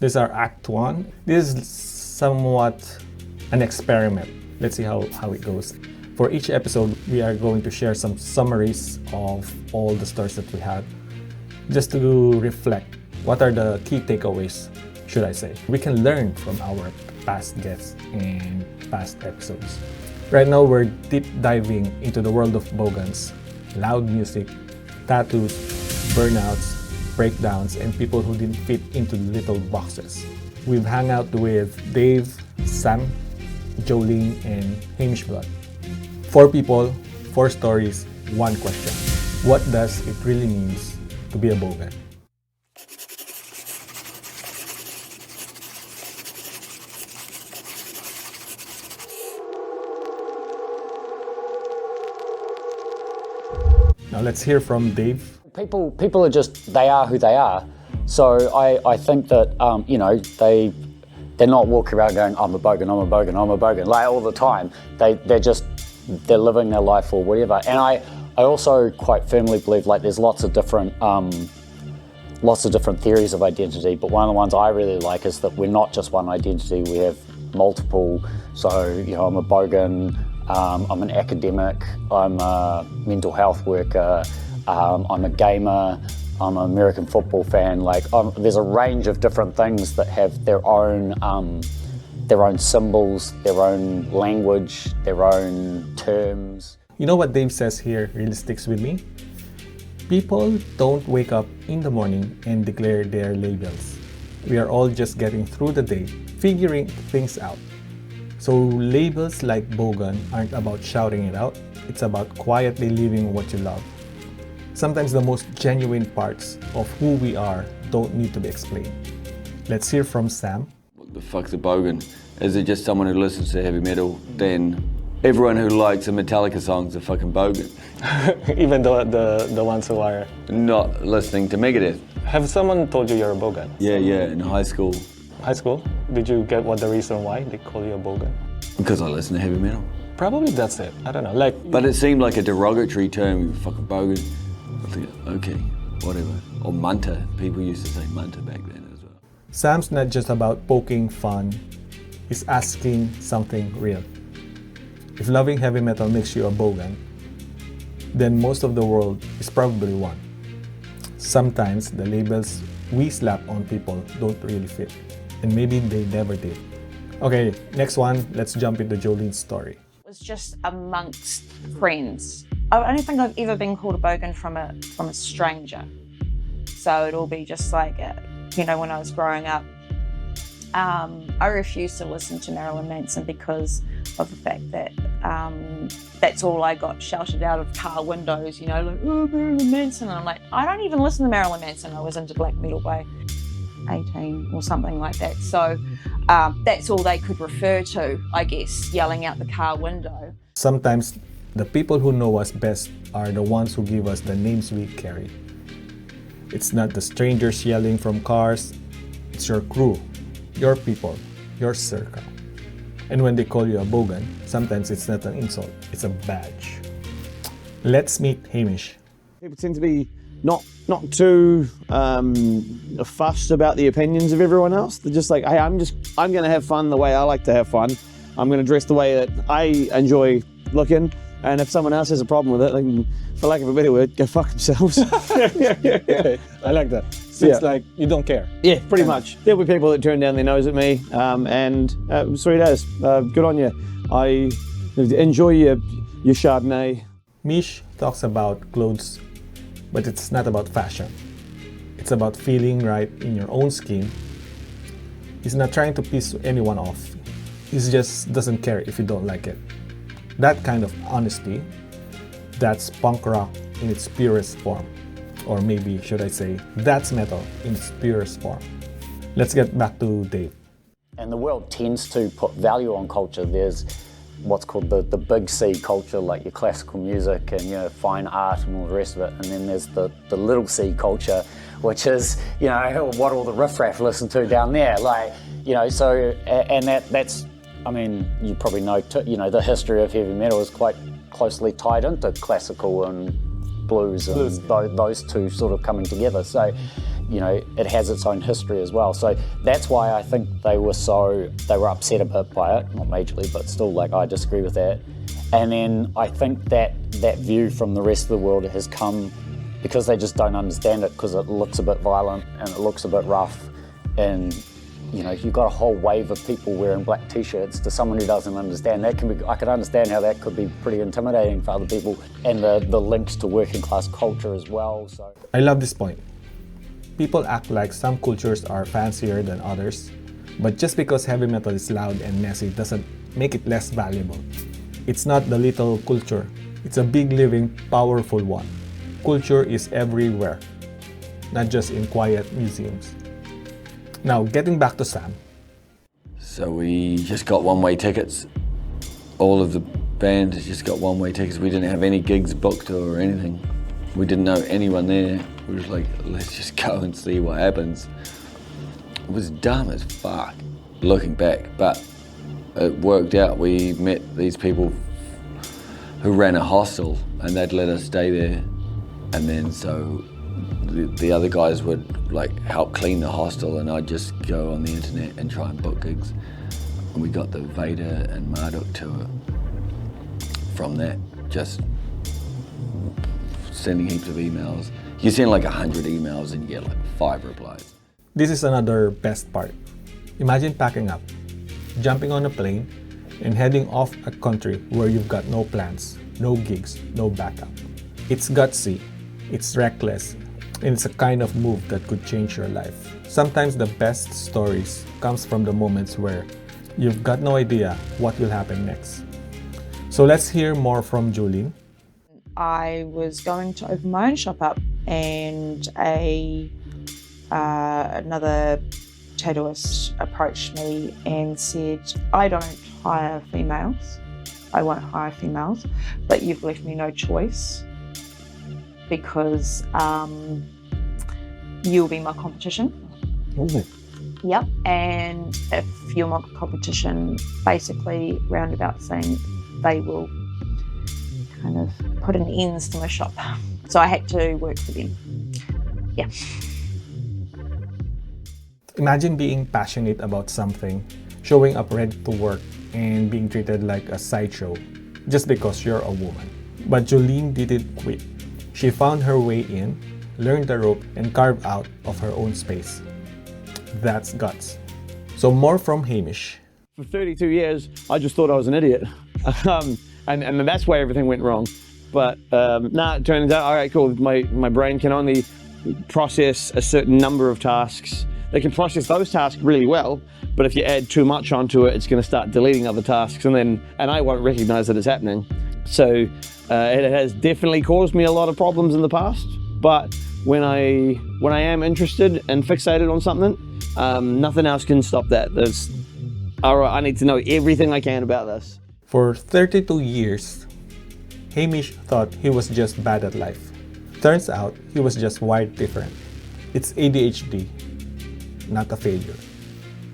This is our Act 1. This is somewhat an experiment. Let's see how it goes. For each episode, we are going to share some summaries of all the stories that we had, just to reflect what are the key takeaways, should I say. We can learn from our past guests and past episodes. Right now, we're deep diving into the world of Bogans, loud music, tattoos, burnouts, breakdowns, and people who didn't fit into little boxes. We've hung out with Dave, Sam, Jolene, and Hamish Blood. 4 people, 4 stories, 1 question. What does it really mean to be a Bogan? Now let's hear from Dave. People are just, they are who they are. So I think that, they're not walking around going, I'm a Bogan, I'm a Bogan, I'm a Bogan, like all the time. They're living their life or whatever. And I also quite firmly believe like there's lots of different theories of identity, but one of the ones I really like is that we're not just one identity, we have multiple. So, I'm a Bogan, I'm an academic, I'm a mental health worker, I'm a gamer, I'm an American football fan. Like, there's a range of different things that have their own symbols, their own language, their own terms. You know what Dave says here really sticks with me? People don't wake up in the morning and declare their labels. We are all just getting through the day, figuring things out. So labels like Bogan aren't about shouting it out, it's about quietly living what you love. Sometimes the most genuine parts of who we are don't need to be explained. Let's hear from Sam. What the fuck's a Bogan? Is it just someone who listens to heavy metal? Then everyone who likes a Metallica song is a fucking Bogan. Even the ones who are not listening to Megadeth. Have someone told you you're a Bogan? Yeah, in high school. High school? Did you get what the reason why they call you a Bogan? Because I listen to heavy metal. Probably that's it. I don't know. But it seemed like a derogatory term, you fucking Bogan. I think, okay, whatever. Or Munter. People used to say Munter back then as well. Sam's not just about poking fun, he's asking something real. If loving heavy metal makes you a Bogan, then most of the world is probably one. Sometimes the labels we slap on people don't really fit, and maybe they never did. Okay, next one, let's jump into Jolene's story. It was just amongst friends. I don't think I've ever been called a Bogan from a stranger. So it'll be just like, when I was growing up, I refused to listen to Marilyn Manson because of the fact that that's all I got shouted out of car windows, like, oh, Marilyn Manson. And I'm like, I don't even listen to Marilyn Manson. I was into black metal by 18 or something like that. So that's all they could refer to, I guess, yelling out the car window. Sometimes the people who know us best are the ones who give us the names we carry. It's not the strangers yelling from cars, it's your crew, your people, your circle. And when they call you a Bogan, sometimes it's not an insult, it's a badge. Let's meet Hamish. People tend to be not too fussed about the opinions of everyone else. They're just like, hey, I'm going to have fun the way I like to have fun. I'm going to dress the way that I enjoy looking. And if someone else has a problem with it, they can, for lack of a better word, go fuck themselves. Okay, I like that. So it's like you don't care. Yeah, pretty much. There'll be people that turn down their nose at me, and sweet as. Good on you. I enjoy your Chardonnay. Mish talks about clothes, but it's not about fashion. It's about feeling right in your own skin. He's not trying to piss anyone off. He just doesn't care if you don't like it. That kind of honesty, that's punk rock in its purest form. Or maybe, should I say, that's metal in its purest form. Let's get back to Dave. And the world tends to put value on culture. There's what's called the big C culture, like your classical music and fine art and all the rest of it. And then there's the little c culture, which is, what all the riffraff listen to down there. That's, I mean, you probably know, the history of heavy metal is quite closely tied into classical and blues and those two sort of coming together. So, you know, it has its own history as well. So that's why I think they were upset a bit by it, not majorly, but still, like, I disagree with that. And then I think that view from the rest of the world has come because they just don't understand it, because it looks a bit violent and it looks a bit rough. And, you know, you've got a whole wave of people wearing black t-shirts. To someone who doesn't understand, that can be, I could understand how that could be pretty intimidating for other people, and the links to working class culture as well. So I love this point. People act like some cultures are fancier than others, but just because heavy metal is loud and messy doesn't make it less valuable. It's not the little culture, it's a big, living, powerful one. Culture is everywhere, not just in quiet museums. Now, getting back to Sam. So we just got one-way tickets. All of the band has just got one-way tickets. We didn't have any gigs booked or anything. We didn't know anyone there. We were just like, let's just go and see what happens. It was dumb as fuck, looking back, but it worked out. We met these people who ran a hostel, and they'd let us stay there. And then so the other guys would like help clean the hostel, and I'd just go on the internet and try and book gigs. And we got the Vader and Marduk tour from that, just sending heaps of emails. You send like 100 emails and you get like 5 replies. This is another best part. Imagine packing up, jumping on a plane, and heading off a country where you've got no plans, no gigs, no backup. It's gutsy, it's reckless, and it's a kind of move that could change your life. Sometimes the best stories comes from the moments where you've got no idea what will happen next. So let's hear more from Jolene. I was going to open my own shop up, and another tattooist approached me and said, I don't hire females, I won't hire females, but you've left me no choice because you'll be my competition. Okay. Yep, and if you're my competition, basically roundabout saying they will kind of put an end to my shop. So I had to work for them. Yeah. Imagine being passionate about something, showing up ready to work, and being treated like a sideshow just because you're a woman. But Jolene didn't quit. She found her way in, learned the rope, and carved out of her own space. That's guts. So more from Hamish. For 32 years, I just thought I was an idiot. And that's why everything went wrong. But it turns out, all right, cool, my brain can only process a certain number of tasks. They can process those tasks really well, but if you add too much onto it, it's going to start deleting other tasks, and I won't recognize that it's happening. So it has definitely caused me a lot of problems in the past, but when I am interested and fixated on something, nothing else can stop that. All right, I need to know everything I can about this. For 32 years, Hamish thought he was just bad at life. Turns out he was just wired different. It's ADHD, not a failure.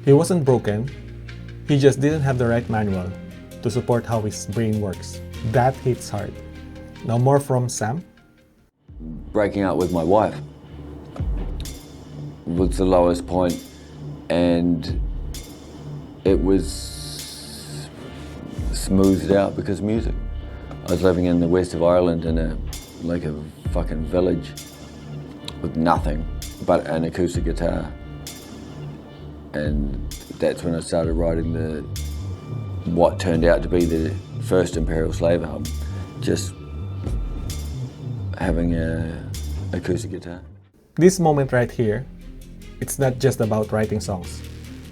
He wasn't broken, he just didn't have the right manual to support how his brain works. That hits hard. Now more from Sam. Breaking up with my wife was the lowest point, and it was smoothed out because of music. I was living in the west of Ireland in a fucking village with nothing but an acoustic guitar, and that's when I started writing what turned out to be the first Imperial Slave album, just having an acoustic guitar. This moment right here, it's not just about writing songs.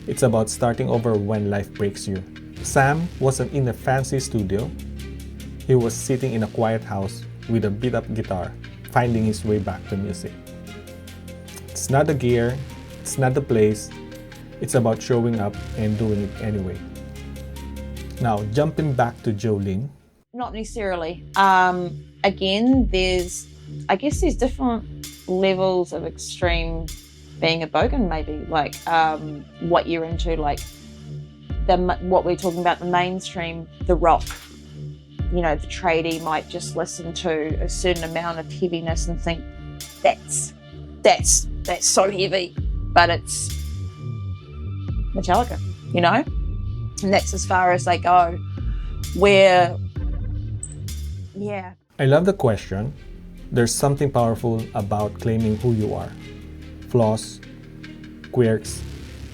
It's about starting over when life breaks you. Sam wasn't in a fancy studio. He was sitting in a quiet house with a beat-up guitar, finding his way back to music. It's not the gear, it's not the place, it's about showing up and doing it anyway. Now, jumping back to Jolene. Not necessarily. Again, there's different levels of extreme being a bogan, maybe, like what you're into, like what we're talking about, the mainstream, the rock. You know, the tradie might just listen to a certain amount of heaviness and think that's that's so heavy, but it's Metallica, you know? And that's as far as they go. Where, yeah. I love the question. There's something powerful about claiming who you are. Flaws, quirks,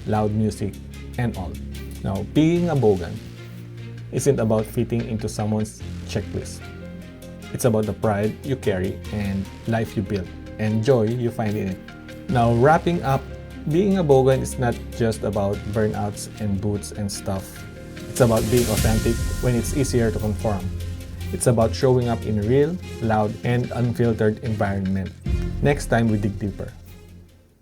loud music, and all. Now, being a bogan isn't about fitting into someone's checklist. It's about the pride you carry and life you build and joy you find in it. Now, wrapping up, being a bogan is not just about burnouts and boots and stuff. It's about being authentic when it's easier to conform. It's about showing up in a real, loud, and unfiltered environment. Next time we dig deeper.